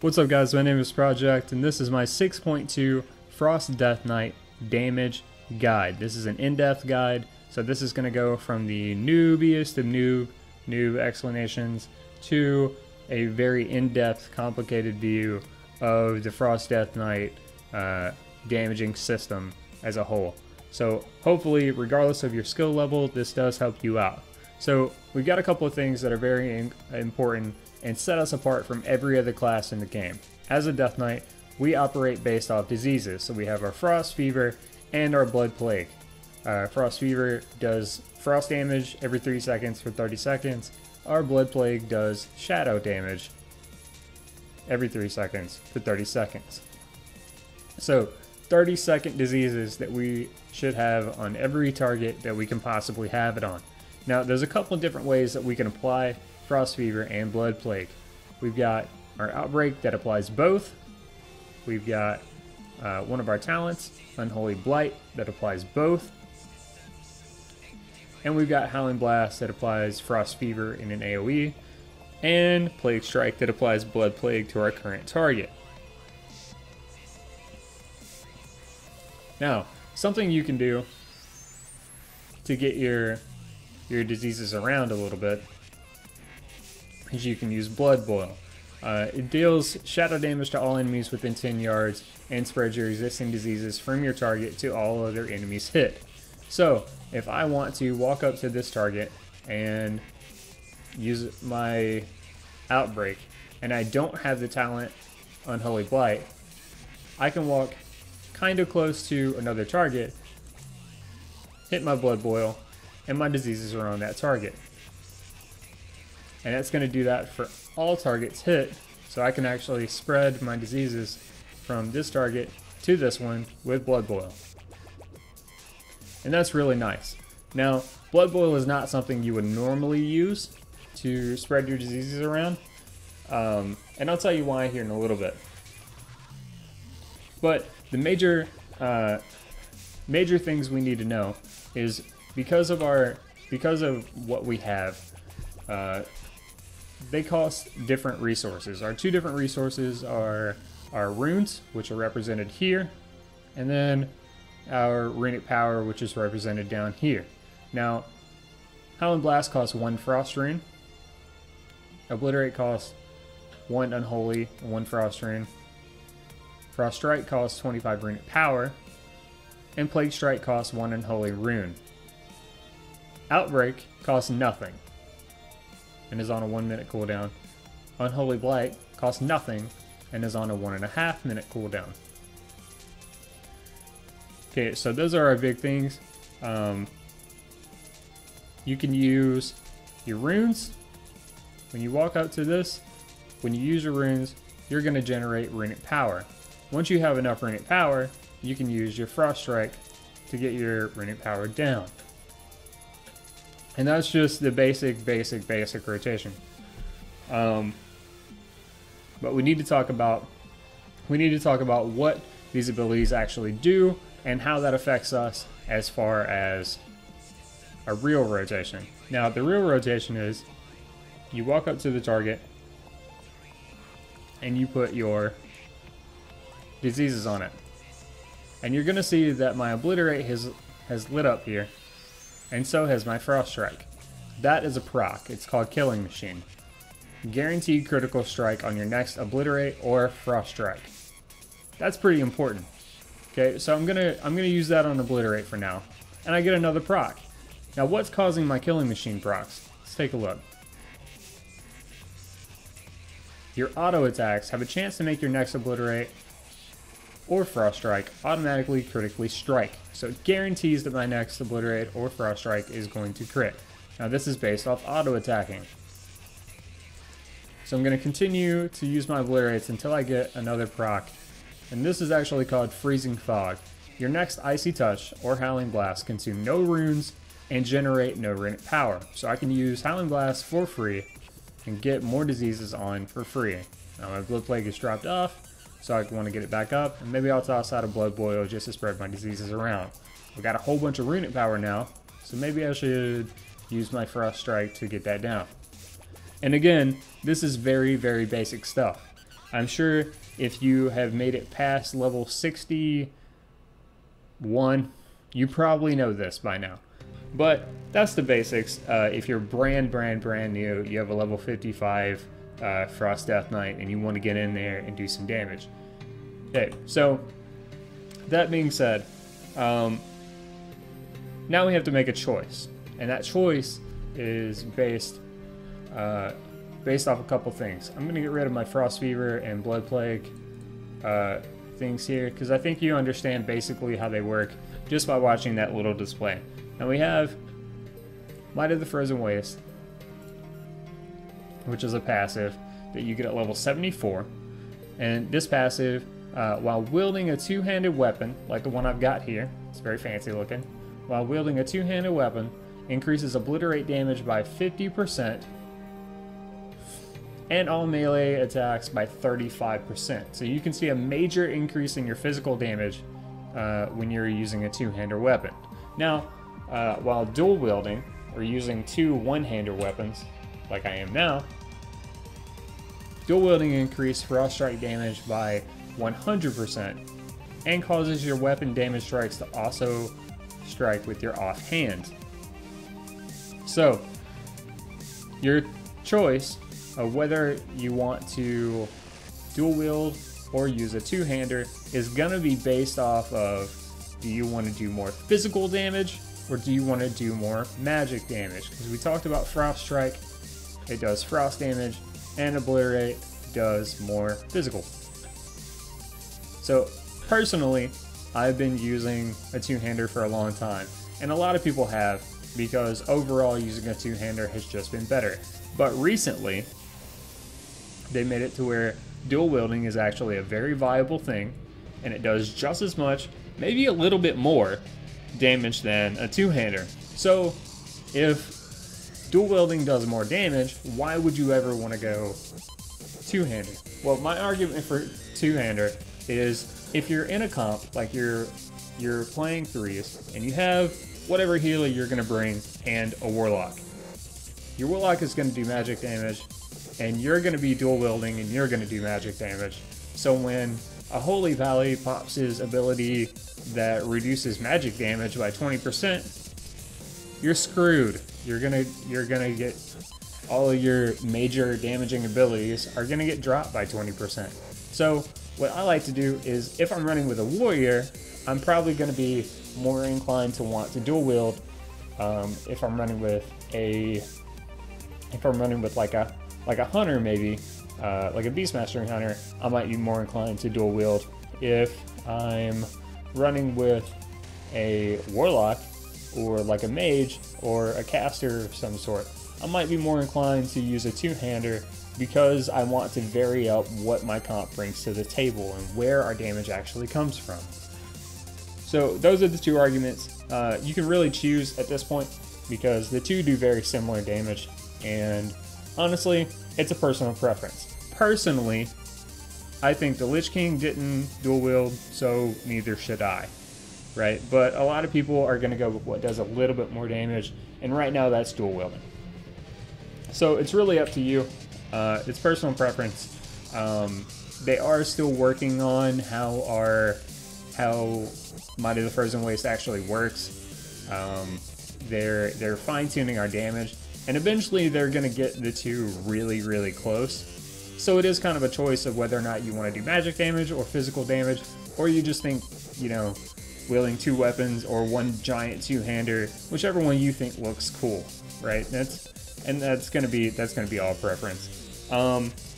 What's up guys, my name is Project and this is my 6.2 Frost Deathknight damage guide. This is an in-depth guide, so this is going to go from the noobiest of noob explanations to a very in-depth, complicated view of the Frost Deathknight damaging system as a whole. So hopefully, regardless of your skill level, this does help you out. So we've got a couple of things that are very important and set us apart from every other class in the game. As a Death Knight, we operate based off diseases. So we have our Frost Fever and our Blood Plague. Frost Fever does frost damage every 3 seconds for 30 seconds. Our Blood Plague does shadow damage every 3 seconds for 30 seconds. So 30-second diseases that we should have on every target that we can possibly have it on. Now, there's a couple of different ways that we can apply Frost Fever and Blood Plague. We've got our Outbreak that applies both. We've got one of our talents, Unholy Blight, that applies both. And we've got Howling Blast that applies Frost Fever in an AoE. And Plague Strike that applies Blood Plague to our current target. Now, something you can do to get your diseases around a little bit is you can use Blood Boil. It deals shadow damage to all enemies within 10 yards and spreads your existing diseases from your target to all other enemies hit. So, if I want to walk up to this target and use my Outbreak, and I don't have the talent Unholy Blight, I can walk kind of close to another target, hit my Blood Boil, and my diseases are on that target. And that's going to do that for all targets hit, so I can actually spread my diseases from this target to this one with Blood Boil. And that's really nice. Now, Blood Boil is not something you would normally use to spread your diseases around, and I'll tell you why here in a little bit. But the major things we need to know is because of what we have, they cost different resources. Our two different resources are our runes, which are represented here, and then our runic power, which is represented down here. Now, Howling Blast costs 1 frost rune. Obliterate costs 1 unholy and 1 frost rune. Frost Strike costs 25 runic power, and Plague Strike costs 1 unholy rune. Outbreak costs nothing and is on a 1-minute cooldown. Unholy Blight costs nothing and is on a 1.5-minute cooldown. Okay, so those are our big things. You can use your runes. When you walk up to this, when you use your runes, you're going to generate runic power. Once you have enough runic power, you can use your Frost Strike to get your runic power down. And that's just the basic rotation. But we need to talk about what these abilities actually do and how that affects us as far as a real rotation. Now, the real rotation is you walk up to the target and you put your diseases on it. And you're going to see that my Obliterate has lit up here, and so has my Frost Strike. That is a proc. It's called Killing Machine. Guaranteed critical strike on your next Obliterate or Frost Strike. That's pretty important. Okay, so I'm gonna use that on Obliterate for now, and I get another proc. Now, what's causing my Killing Machine procs? Let's take a look. Your auto attacks have a chance to make your next Obliterate or Frost Strike automatically critically strike. So it guarantees that my next Obliterate or Frost Strike is going to crit. Now, this is based off auto attacking. So I'm going to continue to use my Obliterates until I get another proc. And this is actually called Freezing Fog. Your next Icy Touch or Howling Blast consume no runes and generate no runic power. So I can use Howling Blast for free and get more diseases on for free. Now my Blood Plague is dropped off, so I want to get it back up, and maybe I'll toss out a Blood Boil just to spread my diseases around. I've got a whole bunch of runic power now, so maybe I should use my Frost Strike to get that down. And again, this is very basic stuff. I'm sure if you have made it past level 61, you probably know this by now. But that's the basics. If you're brand new, you have a level 55 Frost Deathknight and you want to get in there and do some damage. Okay, so that being said, now we have to make a choice, and that choice is based off a couple things. I'm gonna get rid of my Frost Fever and Blood Plague things here, because I think you understand basically how they work just by watching that little display. Now we have Might of the Frozen Waste, which is a passive that you get at level 74, and this passive, while wielding a two-handed weapon, like the one I've got here, it's very fancy looking, while wielding a two-handed weapon, increases obliterate damage by 50%, and all melee attacks by 35%. So you can see a major increase in your physical damage when you're using a two-hander weapon. Now, while dual wielding, or using two one-hander weapons, like I am now, dual wielding increases frost strike damage by 100% and causes your weapon damage strikes to also strike with your offhand. So, your choice of whether you want to dual wield or use a two-hander is gonna be based off of, do you want to do more physical damage or do you want to do more magic damage? Because we talked about Frost Strike, it does frost damage, and Obliterate does more physical. So personally, I've been using a two-hander for a long time, and a lot of people have, because overall using a two-hander has just been better. But recently, they made it to where dual wielding is actually a very viable thing, and it does just as much, maybe a little bit more, damage than a two-hander. So if dual wielding does more damage, why would you ever want to go two-handed? Well, my argument for two-hander is if you're in a comp, like you're playing threes, and you have whatever healer you're going to bring and a warlock. Your warlock is going to do magic damage, and you're going to be dual wielding and you're going to do magic damage. So when a Holy Valley pops his ability that reduces magic damage by 20%, you're screwed. You're gonna get all of your major damaging abilities are gonna get dropped by 20%. So what I like to do is, if I'm running with a warrior, I'm probably gonna be more inclined to want to dual wield. If I'm running with like a hunter, maybe like a beastmastering hunter, I might be more inclined to dual wield. If I'm running with a warlock or like a mage or a caster of some sort, I might be more inclined to use a two-hander because I want to vary up what my comp brings to the table and where our damage actually comes from. So those are the two arguments. You can really choose at this point because the two do very similar damage, and honestly, it's a personal preference. Personally, I think the Lich King didn't dual wield, so neither should I, right? But a lot of people are going to go with what does a little bit more damage, and right now that's dual wielding. So it's really up to you. It's personal preference. They are still working on how Might of the Frozen Waste actually works. They're fine-tuning our damage, and eventually they're going to get the two really, really close. So it is kind of a choice of whether or not you want to do magic damage or physical damage, or you just think, you know, wielding two weapons or one giant two-hander, whichever one you think looks cool, right? That's gonna be all preference.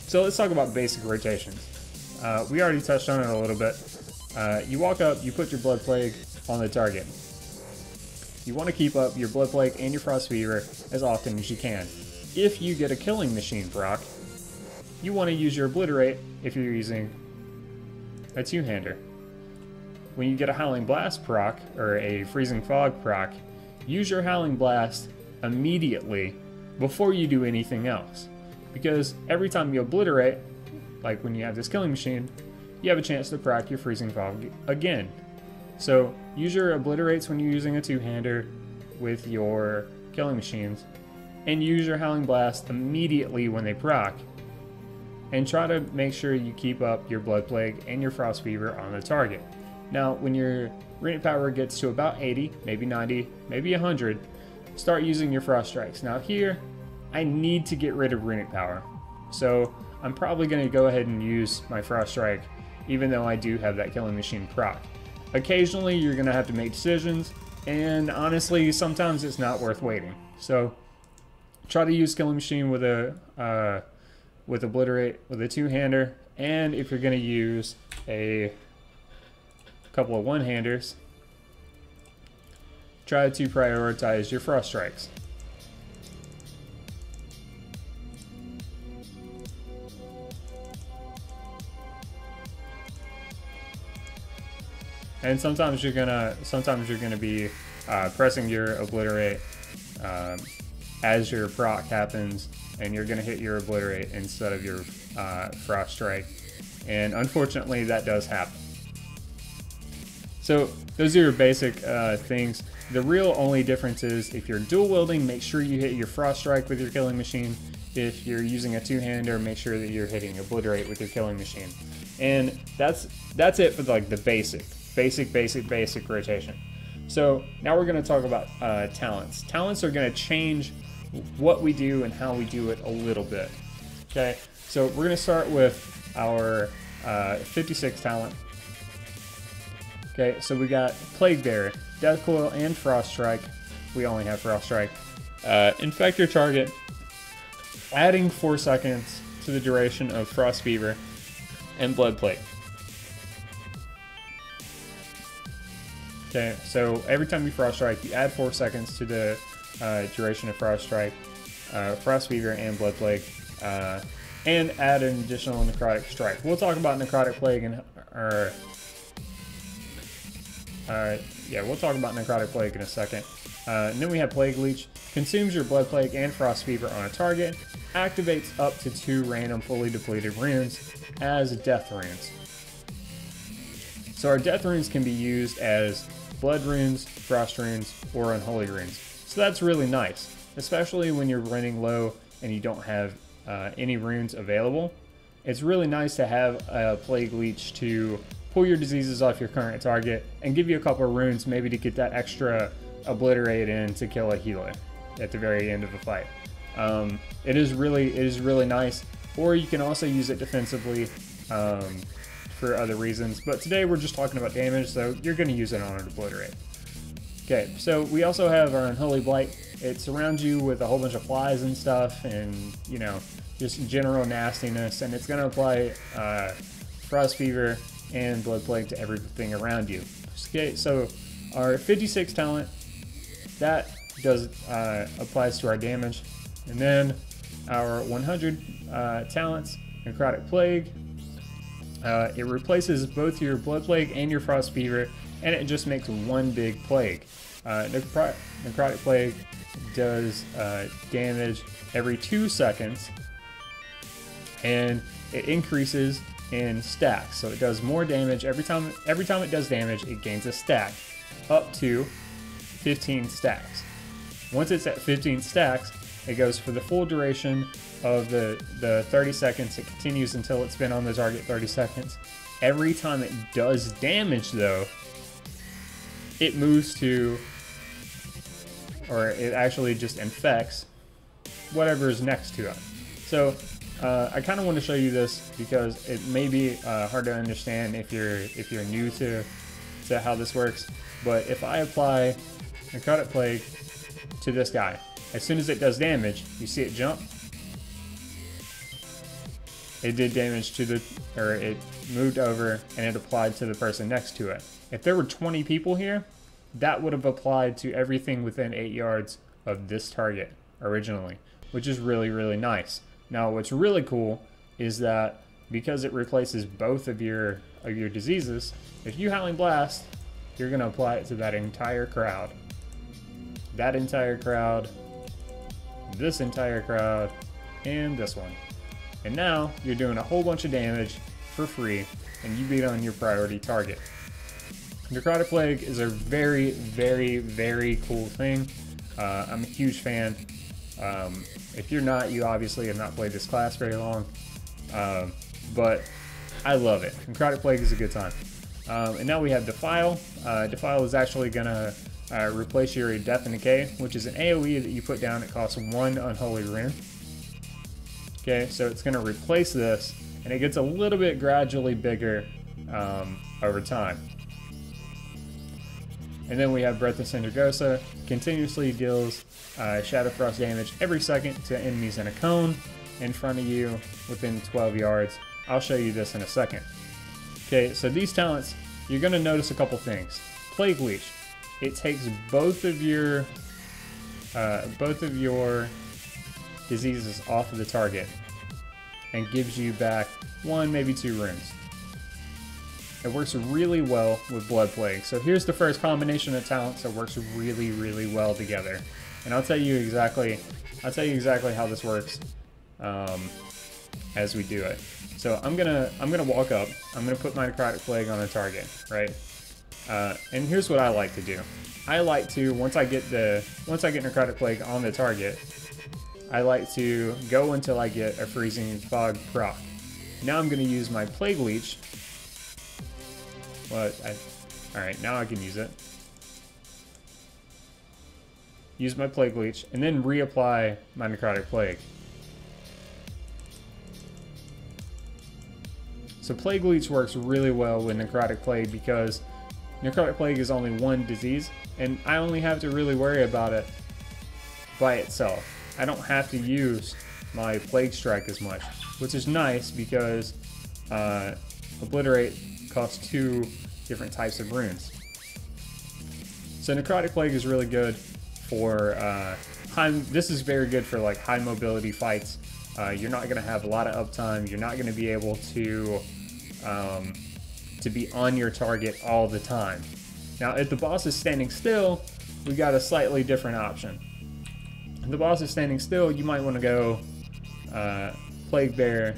So let's talk about basic rotations. We already touched on it a little bit. You walk up, you put your Blood Plague on the target. You want to keep up your Blood Plague and your Frost Fever as often as you can. If you get a Killing Machine proc, you want to use your Obliterate if you're using a two-hander. When you get a Howling Blast proc or a Freezing Fog proc, use your Howling Blast immediately before you do anything else. Because every time you Obliterate, like when you have this Killing Machine, you have a chance to proc your Freezing Fog again. So use your Obliterates when you're using a two-hander with your Killing Machines, and use your Howling Blast immediately when they proc. and try to make sure you keep up your Blood Plague and your Frost Fever on the target. Now, when your Riddick power gets to about 80, maybe 90, maybe 100, start using your Frost Strikes. Now here, I need to get rid of Riddick power, so I'm probably going to go ahead and use my Frost Strike, even though I do have that Killing Machine proc. Occasionally, you're going to have to make decisions, and honestly, sometimes it's not worth waiting. So, try to use Killing Machine with a Obliterate with a two-hander, and if you're going to use a couple of one-handers, try to prioritize your Frost Strikes. And sometimes you're gonna be pressing your Obliterate as your proc happens, and you're gonna hit your Obliterate instead of your Frost Strike. And unfortunately, that does happen. So those are your basic things. The real only difference is if you're dual wielding, make sure you hit your Frost Strike with your Killing Machine. If you're using a two-hander, make sure that you're hitting Obliterate with your Killing Machine. And that's it for like the basic rotation. So now we're going to talk about talents. Talents are going to change what we do and how we do it a little bit. Okay, so we're going to start with our 56 talent. Okay, so we got Plague Bearer, Death Coil, and Frost Strike. We only have Frost Strike. Infect your target, adding 4 seconds to the duration of Frost Fever and Blood Plague. Okay, so every time you Frost Strike, you add 4 seconds to the duration of Frost Strike, Frost Fever, and Blood Plague, and add an additional Necrotic Strike. We'll talk about Necrotic Plague we'll talk about Necrotic Plague in a second. And then we have Plague Leech. Consumes your Blood Plague and Frost Fever on a target. Activates up to 2 random fully depleted runes as Death Runes. So our Death Runes can be used as Blood Runes, Frost Runes, or Unholy Runes. So that's really nice, especially when you're running low and you don't have any runes available. It's really nice to have a Plague Leech to pull your diseases off your current target and give you a couple of runes, maybe to get that extra Obliterate in to kill a healer at the very end of a fight. It is really nice. Or you can also use it defensively for other reasons. But today we're just talking about damage, so you're going to use it on an Obliterate. Okay, so we also have our Unholy Blight. It surrounds you with a whole bunch of flies and stuff, and you know, just general nastiness, and it's going to apply Frost Fever and Blood Plague to everything around you. Okay, so our 56 talent, that does applies to our damage, and then our 100 talents, Necrotic Plague, it replaces both your Blood Plague and your Frost Fever, and it just makes one big plague. Necrotic Plague does damage every 2 seconds, and it increases in stacks. So it does more damage every time it does damage. It gains a stack up to 15 stacks. Once it's at 15 stacks, it goes for the full duration of the 30 seconds. It continues until it's been on the target 30 seconds. Every time it does damage, though, it moves to, or it actually just infects whatever is next to it. So I kind of want to show you this because it may be hard to understand if you're new to how this works. But if I apply Necrotic Plague to this guy, as soon as it does damage, you see it jump. It did damage to it moved over and it applied to the person next to it. If there were 20 people here, that would have applied to everything within 8 yards of this target originally, which is really nice. Now, what's really cool is that because it replaces both of your diseases, if you Howling Blast, you're going to apply it to that entire crowd. That entire crowd, this entire crowd, and this one. And now you're doing a whole bunch of damage for free, and you beat on your priority target. Necrotic Plague is a very cool thing. I'm a huge fan. If you're not, you obviously have not played this class very long. But I love it. Necrotic Plague is a good time. And now we have Defile. Defile is actually going to replace your Death and Decay, which is an AoE that you put down. It costs 1 Unholy Rune. Okay, so it's going to replace this, and it gets a little bit gradually bigger over time. And then we have Breath of Sindragosa. Continuously deals Shadow Frost damage every second to enemies in a cone in front of you within 12 yards. I'll show you this in a second. Okay, so these talents, you're going to notice a couple things. Plague Leech. It takes both of your diseases off of the target and gives you back 1, maybe 2 runes. It works really well with Blood Plague. So here's the first combination of talents that works really, really well together. And I'll tell you exactly how this works as we do it. So I'm gonna walk up. I'm gonna put my Necrotic Plague on a target, right? And here's what I like to do. I like to once I get Necrotic Plague on the target, I like to go until I get a Freezing Fog proc. Now I'm gonna use my Plague Leech. Alright, now I can use it. Use my Plague Leech, and then reapply my Necrotic Plague. So Plague Leech works really well with Necrotic Plague because Necrotic Plague is only 1 disease, and I only have to really worry about it by itself. I don't have to use my Plague Strike as much, which is nice because Obliterate costs 2 different types of runes. So Necrotic Plague is really good for this is very good for like high mobility fights. You're not going to have a lot of uptime. You're not going to be able to be on your target all the time. Now, if the boss is standing still, we got a slightly different option. If the boss is standing still, you might want to go Plague Bear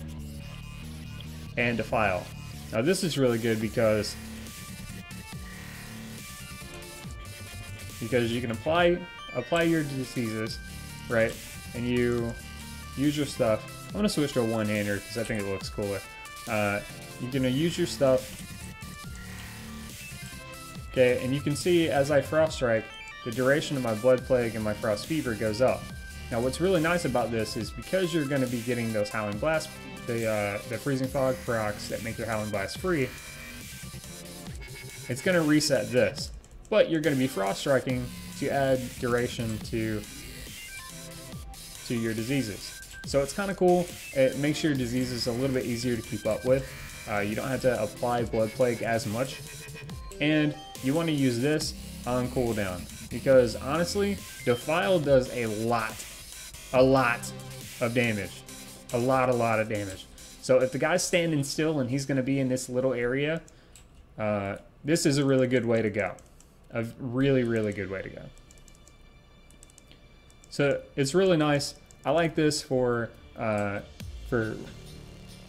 and Defile. Now, this is really good because you can apply your diseases, right? And you use your stuff. I'm gonna switch to a one-hander because I think it looks cooler. You're gonna use your stuff. Okay, and you can see as I Frost Strike, the duration of my Blood Plague and my Frost Fever goes up. Now, what's really nice about this is because you're going to be getting those Howling Blast, the Freezing Fog procs that make your Howling Blast free, it's going to reset this. But you're going to be Frost Striking to add duration to your diseases. So it's kind of cool. It makes your diseases a little bit easier to keep up with. You don't have to apply Blood Plague as much. And you want to use this on cooldown. Because honestly, Defile does a lot of damage. A lot of damage. So if the guy's standing still and he's going to be in this little area, this is a really good way to go. A really good way to go. So it's really nice. I like this for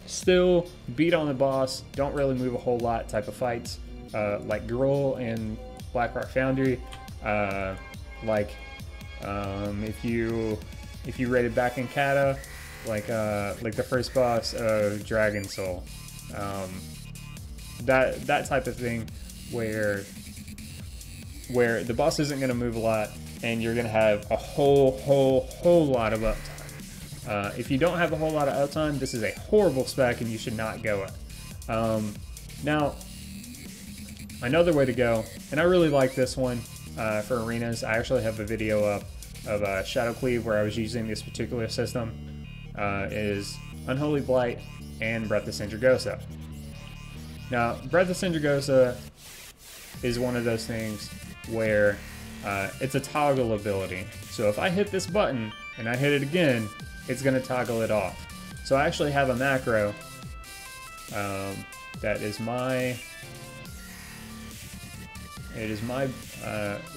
still beat on the boss, don't really move a whole lot type of fights, like Gruul and Blackrock Foundry. If you raided back in Kata, like the first boss of Dragon Soul, that type of thing, where the boss isn't going to move a lot and you're going to have a whole lot of uptime. If you don't have a whole lot of uptime, this is a horrible spec and you should not go it. Now, another way to go, and I really like this one for arenas. I actually have a video up of Shadow Cleave where I was using this particular system, is Unholy Blight and Breath of Sindragosa. Now, Breath of Sindragosa is one of those things where it's a toggle ability. So if I hit this button and I hit it again, it's going to toggle it off. So I actually have a macro that is my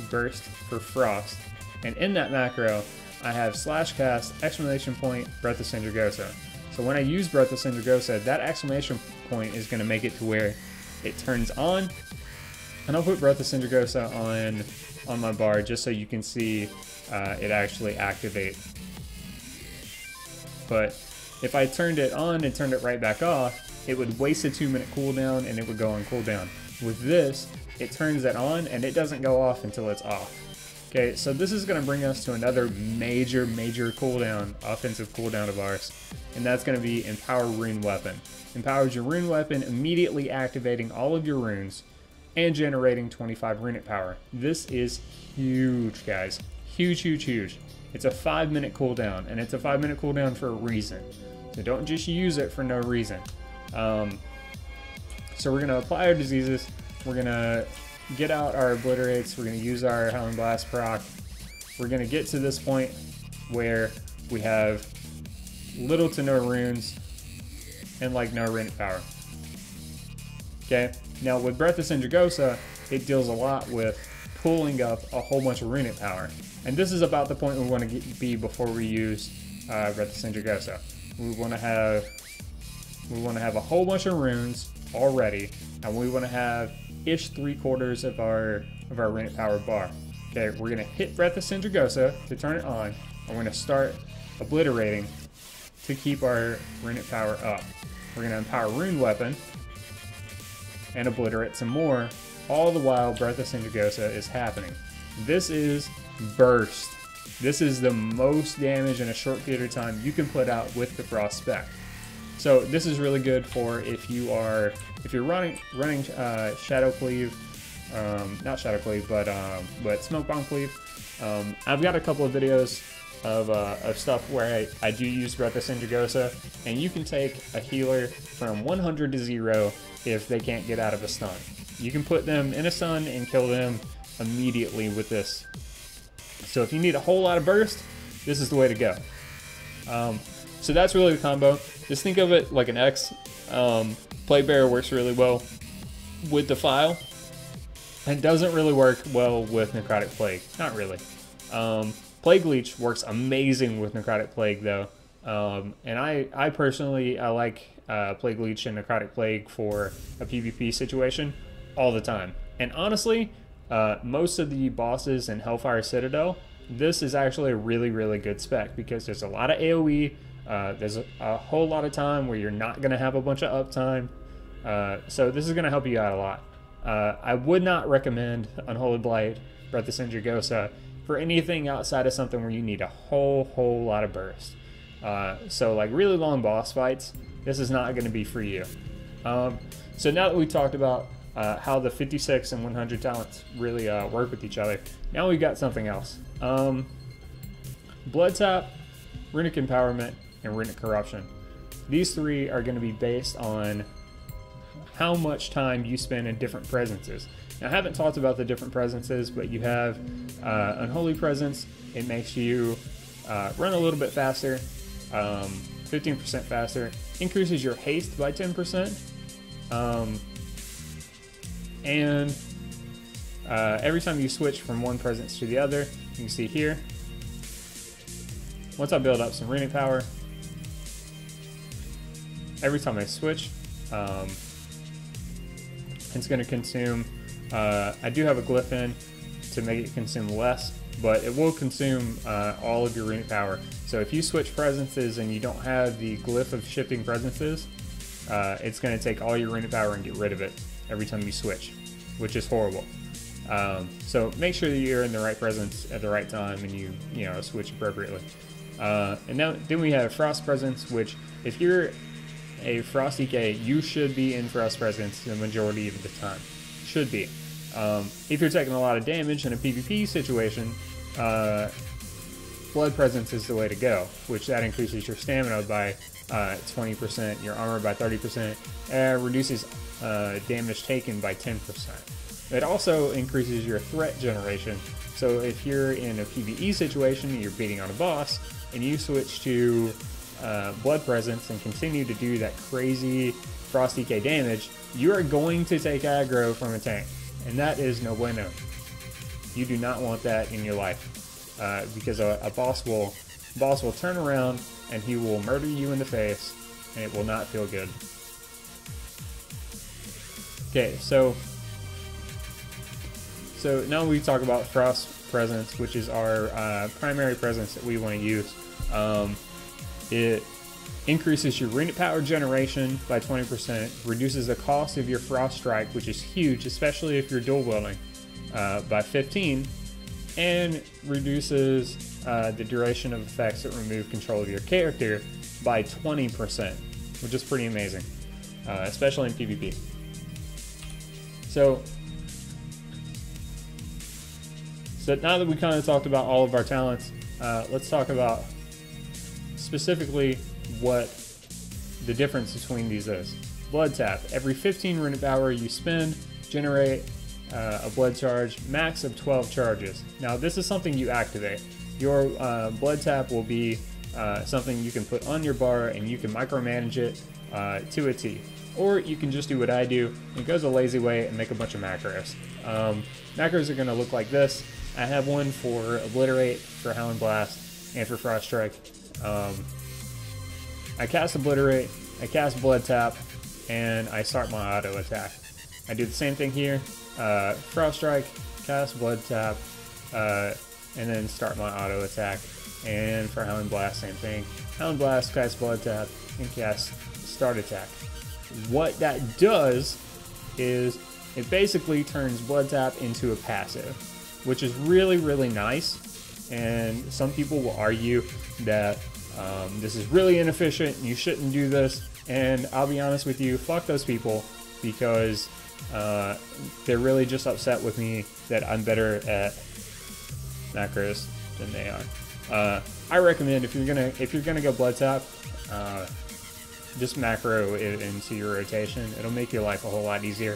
burst for Frost, and in that macro I have /cast Breath of Sindragosa. So when I use Breath of Sindragosa, that exclamation point is going to make it to where it turns on, and I'll put Breath of Sindragosa on my bar just so you can see it actually activate. But If I turned it on and turned it right back off, it would waste a 2-minute cooldown and it would go on cooldown. With this, it turns it on and it doesn't go off until it's off. Okay, so this is going to bring us to another major cooldown, offensive cooldown of ours, and that's going to be Empower Rune Weapon. Empowers your rune weapon, immediately activating all of your runes and generating 25 runic power. This is huge, guys. Huge. It's a 5-minute cooldown, and it's a 5-minute cooldown for a reason. So don't just use it for no reason. So we're going to apply our diseases. We're going to get out our obliterates. We're going to use our Howling Blast proc. We're going to get to this point where we have little to no runes and like no runic power. Okay, now with Breath of Sindragosa, it deals a lot with pulling up a whole bunch of runic power. And this is about the point we want to be before we use Breath of Sindragosa. We want to have a whole bunch of runes already, and we want to have ish 3/4 of our runic power bar. Okay, we're gonna hit Breath of Sindragosa to turn it on, and we're gonna start obliterating to keep our runic power up. We're gonna empower Rune Weapon and obliterate some more, all the while Breath of Sindragosa is happening. This is burst. This is the most damage in a short period of time you can put out with the Frost spec. So this is really good for if you're running Shadow Cleave, not Shadow Cleave, but Smoke Bomb Cleave. I've got a couple of videos of stuff where I do use Breath of Sindragosa, and you can take a healer from 100 to 0 if they can't get out of a stun. You can put them in a stun and kill them immediately with this. So if you need a whole lot of burst, this is the way to go. So that's really the combo. Just think of it like an X. Plague Bearer works really well with Defile, and doesn't really work well with Necrotic Plague. Not really. Plague Leech works amazing with Necrotic Plague though. And I personally like Plague Leech and Necrotic Plague for a PvP situation all the time. And honestly, most of the bosses in Hellfire Citadel, this is actually a really good spec because there's a lot of AoE. There's a whole lot of time where you're not going to have a bunch of uptime. So this is going to help you out a lot. I would not recommend Unholy Blight, Breath of Sindragosa for anything outside of something where you need a whole lot of burst. So like really long boss fights, this is not going to be for you. So now that we talked about how the 56 and 100 talents really work with each other, now we've got something else. Blood Tap, Riddick Empowerment, and Riddick Corruption. These three are going to be based on how much time you spend in different presences. Now, I haven't talked about the different presences, but you have Unholy Presence. It makes you run a little bit faster, 15% faster, increases your haste by 10%, and every time you switch from one presence to the other, you can see here, once I build up some runic power, every time I switch, it's going to consume, I do have a glyph in to make it consume less, but it will consume all of your runic power. So if you switch presences and you don't have the glyph of shifting presences, it's going to take all your runic power and get rid of it every time you switch, which is horrible. So make sure that you're in the right presence at the right time and you switch appropriately. And then we have Frost Presence, which if you're a Frost EK, you should be in Frost Presence the majority of the time. Should be. If you're taking a lot of damage in a PvP situation, Blood Presence is the way to go, which that increases your stamina by 20%, your armor by 30%, and reduces damage taken by 10%. It also increases your threat generation. So if you're in a PvE situation and you're beating on a boss, and you switch to Blood Presence and continue to do that crazy Frost EK damage, you are going to take aggro from a tank. And that is no bueno. You do not want that in your life. Because a boss will turn around and he will murder you in the face, and it will not feel good. Okay, so now we talk about Frost Presence, which is our primary presence that we want to use. increases your runic power generation by 20%, reduces the cost of your Frost Strike, which is huge, especially if you're dual wielding, by 15, and reduces the duration of effects that remove control of your character by 20%, which is pretty amazing, especially in PvP. So now that we kind of talked about all of our talents, let's talk about specifically what the difference between these is. Blood Tap. Every 15 runic power you spend, generate a blood charge, max of 12 charges. Now this is something you activate. Your Blood Tap will be something you can put on your bar and you can micromanage it to a T. Or you can just do what I do and go the lazy way and make a bunch of macros. Macros are going to look like this. I have one for Obliterate, for Howling Blast, and for Frost Strike. I cast Obliterate, I cast Blood Tap, and I start my auto attack. I do the same thing here. Frost Strike, cast Blood Tap, and then start my auto attack. And for Howling Blast, same thing. Howling Blast, cast Blood Tap, and cast Start Attack. What that does is it basically turns Blood Tap into a passive, which is really, really nice. And some people will argue that this is really inefficient and you shouldn't do this. And I'll be honest with you, fuck those people, because they're really just upset with me that I'm better at macros than they are. I recommend if you're gonna go Blood Tap, just macro it into your rotation. It'll make your life a whole lot easier,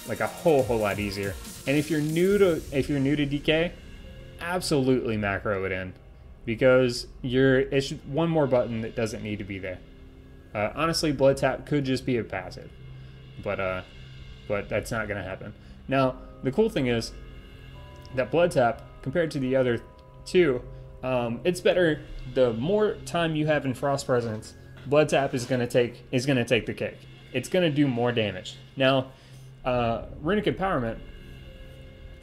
like a whole lot easier. And if you're new to DK, absolutely macro it in, because it's one more button that doesn't need to be there. Honestly, Blood Tap could just be a passive, but that's not gonna happen. Now the cool thing is that Blood Tap, compared to the other two, it's better. The more time you have in Frost Presence, Blood Tap is gonna take the cake. It's gonna do more damage. Now, Riddick Empowerment,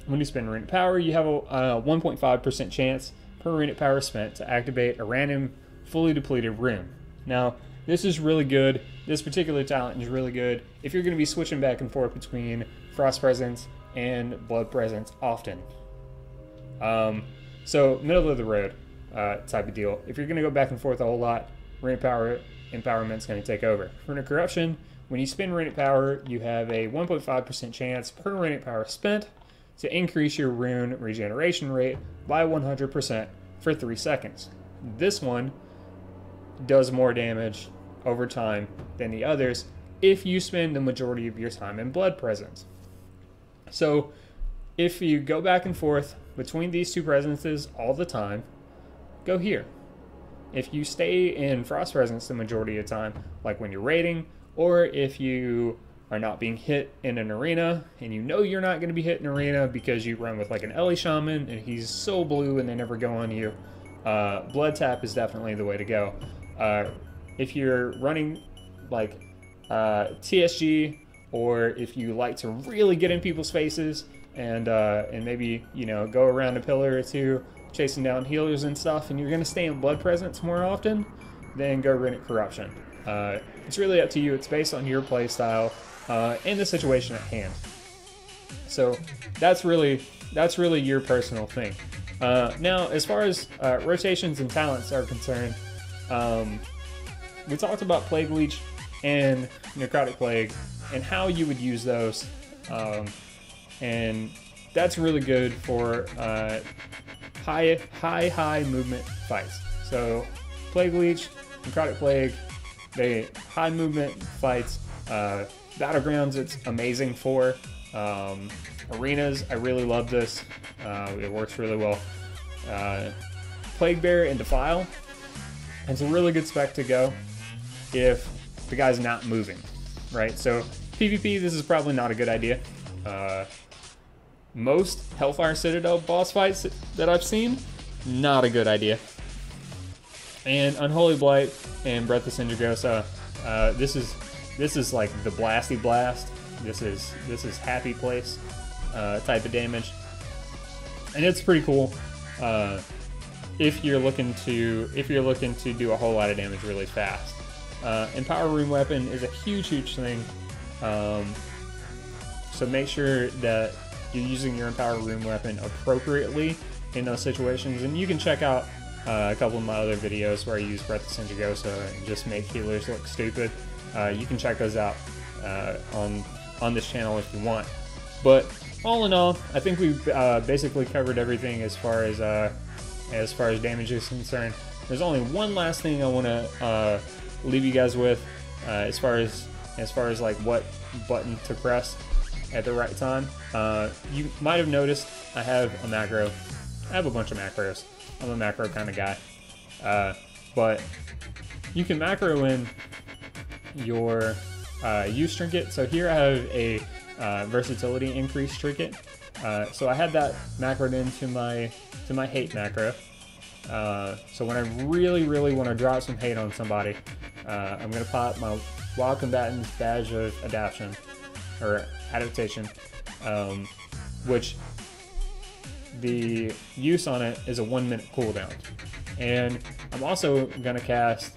when you spend runic power, you have a 1.5% chance per runic power spent to activate a random fully depleted rune. Now, this is really good. This particular talent is really good if you're gonna be switching back and forth between Frost Presence and Blood Presence often. So middle of the road type of deal. If you're gonna go back and forth a whole lot, Runic Power Empowerment's going to take over. Runic Corruption, when you spend Runic Power, you have a 1.5% chance per Runic Power spent to increase your rune regeneration rate by 100% for 3 seconds. This one does more damage over time than the others if you spend the majority of your time in Blood Presence. So if you go back and forth between these two presences all the time, go here. If you stay in Frost Presence the majority of the time, like when you're raiding, or if you are not being hit in an arena, and you know you're not going to be hit in an arena because you run with like an Ellie Shaman, and he's so blue and they never go on you, Blood Tap is definitely the way to go. If you're running like TSG, or if you like to really get in people's faces and maybe, you know, go around a pillar or two, chasing down healers and stuff, and you're going to stay in Blood Presence more often, then go Riddick Corruption. It's really up to you. It's based on your play style and the situation at hand. So that's really your personal thing. Now, as far as rotations and talents are concerned, we talked about Plague Leech and Necrotic Plague and how you would use those, and that's really good for high movement fights. So Plague Leech, Necrotic Plague, they high movement fights. Battlegrounds, it's amazing for. Arenas, I really love this. It works really well. Plague Bearer and Defile, it's a really good spec to go if the guy's not moving, right? So PvP, this is probably not a good idea. Most Hellfire Citadel boss fights that I've seen, not a good idea. And Unholy Blight and Breath of Syndragosa, this is like the Blasty Blast. This is Happy Place type of damage, and it's pretty cool. if you're looking to do a whole lot of damage really fast. Empower Room Weapon is a huge thing. So make sure that you're using your Empower Room Weapon appropriately in those situations, and you can check out a couple of my other videos where I use Breath of Senjigosa and just make healers look stupid. You can check those out on this channel if you want. But all in all, I think we've basically covered everything as far as damage is concerned. There's only one last thing I want to leave you guys with, as far as like what button to press at the right time. You might have noticed I have a macro. I have a bunch of macros. I'm a macro kind of guy. But you can macro in your use trinket. So here I have a versatility increase trinket. So I had that macroed into my hate macro. So when I really want to drop some hate on somebody, I'm gonna pop my Wild Combatant's Badge of Adaptation, which the use on it is a 1 minute cooldown. And I'm also gonna cast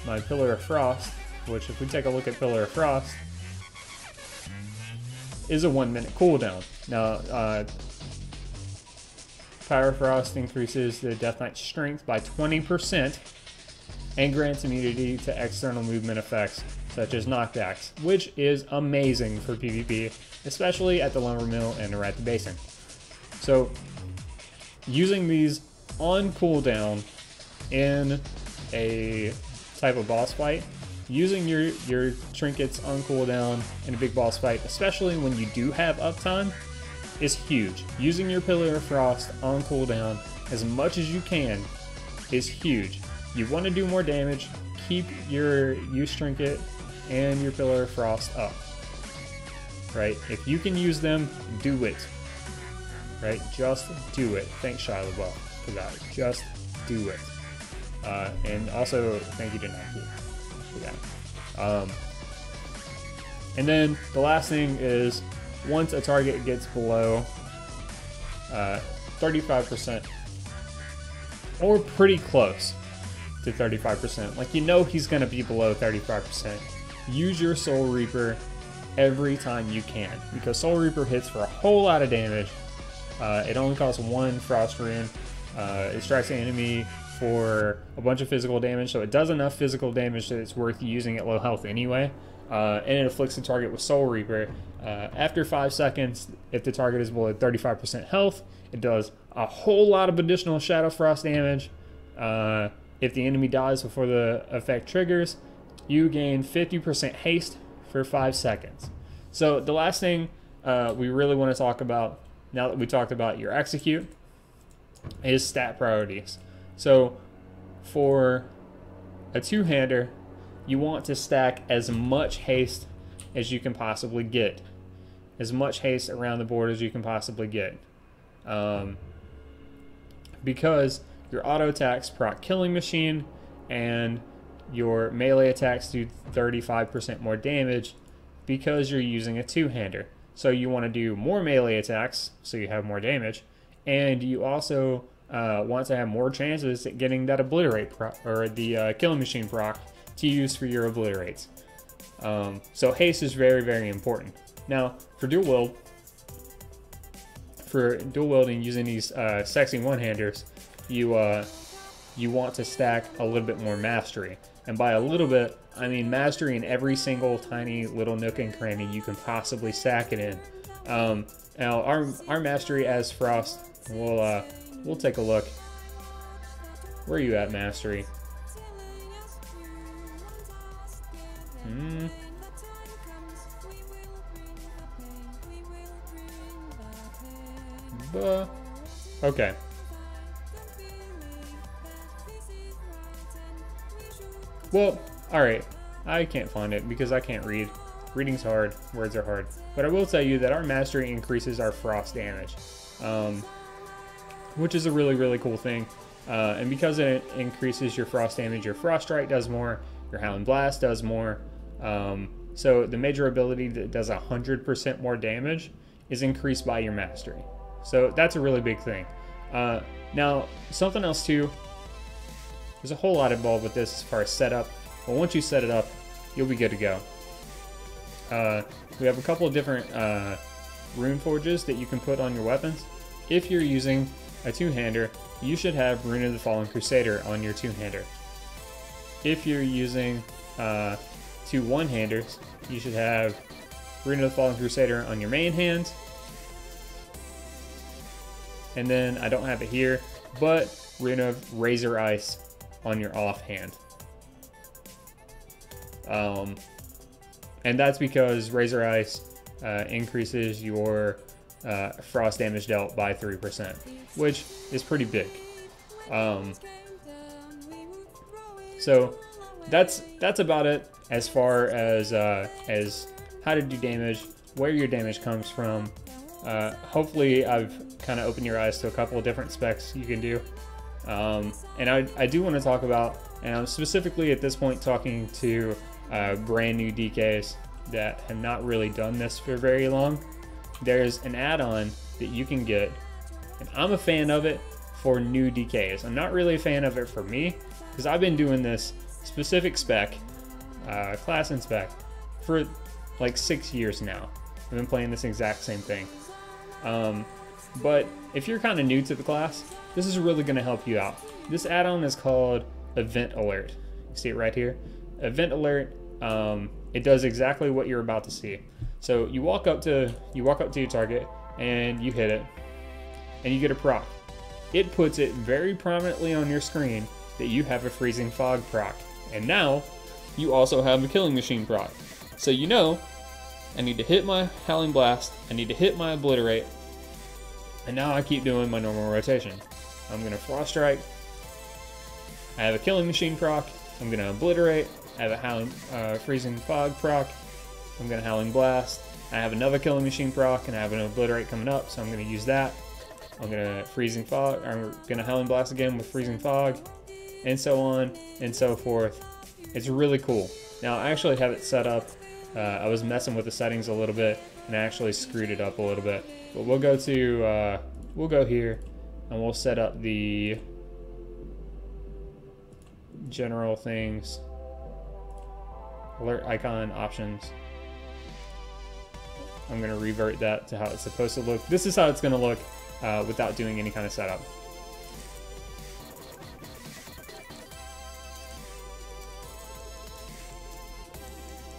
my Pillar of Frost, which if we take a look at Pillar of Frost, is a 1 minute cooldown. Now, Power Frost increases the Deathknight's strength by 20% and grants immunity to external movement effects such as knockbacks, which is amazing for PvP, especially at the Lumber Mill and around the Basin. So, using these on cooldown in a type of boss fight, using your trinkets on cooldown in a big boss fight, especially when you do have uptime, is huge. Using your Pillar of Frost on cooldown as much as you can is huge. You want to do more damage, keep your use trinket and your Pillar of Frost up. Right? If you can use them, do it. Right? Just do it. Thanks, Shia LaBeouf, for that. Just do it. And also, thank you to Nike for that. And then the last thing is, once a target gets below 35%, or pretty close to 35%, like you know he's going to be below 35%, use your Soul Reaper every time you can, because Soul Reaper hits for a whole lot of damage. It only costs 1 Frost Rune. It strikes the enemy for a bunch of physical damage, so it does enough physical damage that it's worth using at low health anyway. And it afflicts the target with Soul Reaper. After 5 seconds, if the target is below 35% health, it does a whole lot of additional Shadow Frost damage. If the enemy dies before the effect triggers, you gain 50% haste for 5 seconds. So the last thing we really want to talk about, now that we talked about your execute, is stat priorities. So for a two-hander, you want to stack as much haste as you can possibly get. As much haste around the board as you can possibly get. Because your auto attacks proc Killing Machine and your melee attacks do 35% more damage because you're using a two-hander. So you want to do more melee attacks so you have more damage, and you also want to have more chances at getting that Obliterate proc, or the Killing Machine proc, to use for your Obliterates. So haste is very important. Now for dual wielding using these sexy one-handers, you want to stack a little bit more mastery, and by a little bit I mean mastery in every single tiny little nook and cranny you can possibly stack it in. Now our mastery as Frost, we'll take a look. Where are you at, mastery? Okay. Well, alright. I can't find it because I can't read. Reading's hard. Words are hard. But I will tell you that our mastery increases our frost damage. Which is a really cool thing. And because it increases your frost damage, your Frost Strike does more, your Howling Blast does more. So the major ability that does 100% more damage is increased by your mastery. So that's a really big thing. Now, something else too, there's a whole lot involved with this as far as setup, but once you set it up, you'll be good to go. We have a couple of different rune forges that you can put on your weapons. If you're using a two-hander, you should have Rune of the Fallen Crusader on your two-hander. If you're using two one-handers, you should have Rune of the Fallen Crusader on your main hand. And then, I don't have it here, but Rune of Razor Ice on your offhand. And that's because Razor Ice increases your frost damage dealt by 3%, which is pretty big. So that's about it as far as how to do damage, where your damage comes from. Hopefully I've kind of opened your eyes to a couple of different specs you can do. And I do want to talk about, and I'm specifically at this point talking to brand new DKs that have not really done this for very long. There's an add-on that you can get, and I'm a fan of it for new DKs. I'm not really a fan of it for me, because I've been doing this specific spec, class and spec, for like 6 years now. I've been playing this exact same thing. But if you're kind of new to the class, this is really going to help you out. This add-on is called Event Alert. You see it right here? Event Alert. It does exactly what you're about to see. So you walk up to your target and you hit it, and you get a proc. It puts it very prominently on your screen that you have a Freezing Fog proc, and now you also have a Killing Machine proc. So you know, I need to hit my Howling Blast, I need to hit my Obliterate, and now I keep doing my normal rotation. I'm gonna Frost Strike, I have a Killing Machine proc, I'm gonna Obliterate, I have a Howling, Freezing Fog proc, I'm gonna Howling Blast, I have another Killing Machine proc, and I have an Obliterate coming up, so I'm gonna use that. I'm gonna Freezing Fog, I'm gonna Howling Blast again with Freezing Fog, and so on and so forth. It's really cool. Now I actually have it set up. I was messing with the settings a little bit, and I actually screwed it up a little bit. But we'll go to we'll go here, and we'll set up the general things, alert icon options. I'm gonna revert that to how it's supposed to look. This is how it's gonna look without doing any kind of setup.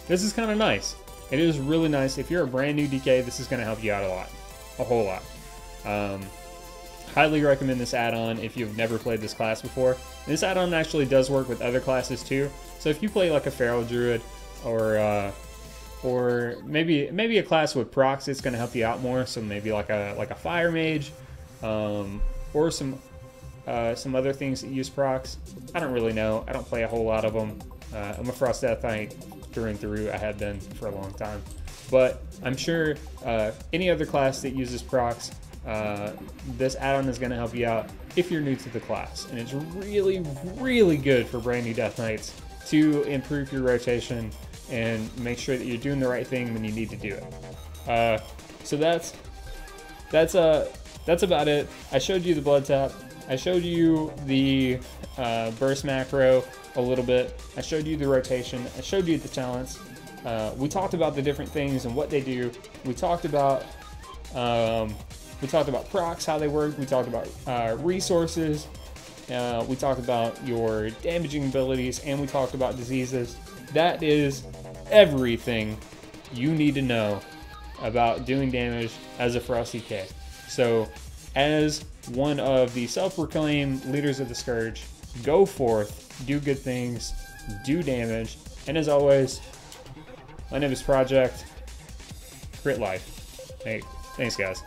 This is kind of nice. It is really nice. If you're a brand new DK, this is going to help you out a whole lot. Highly recommend this add-on if you've never played this class before. And this add-on actually does work with other classes too. So if you play like a Feral Druid or maybe a class with procs, it's going to help you out more. So maybe like a Fire Mage, or some other things that use procs. I don't really know. I don't play a whole lot of them. I'm a Frost Deathknight through and through. I have been for a long time. But I'm sure any other class that uses procs, this add-on is going to help you out if you're new to the class. And it's really, really good for brand new Death Knights to improve your rotation and make sure that you're doing the right thing when you need to do it. So that's about it. I showed you the blood tap. I showed you the burst macro a little bit. I showed you the rotation. I showed you the talents. We talked about the different things and what they do. We talked about procs, how they work. We talked about resources. We talked about your damaging abilities, and we talked about diseases. That is everything you need to know about doing damage as a Frosty K. So, as one of the self-proclaimed leaders of the Scourge, go forth, do good things, do damage, and as always, my name is Project Crit Life. Hey, thanks guys.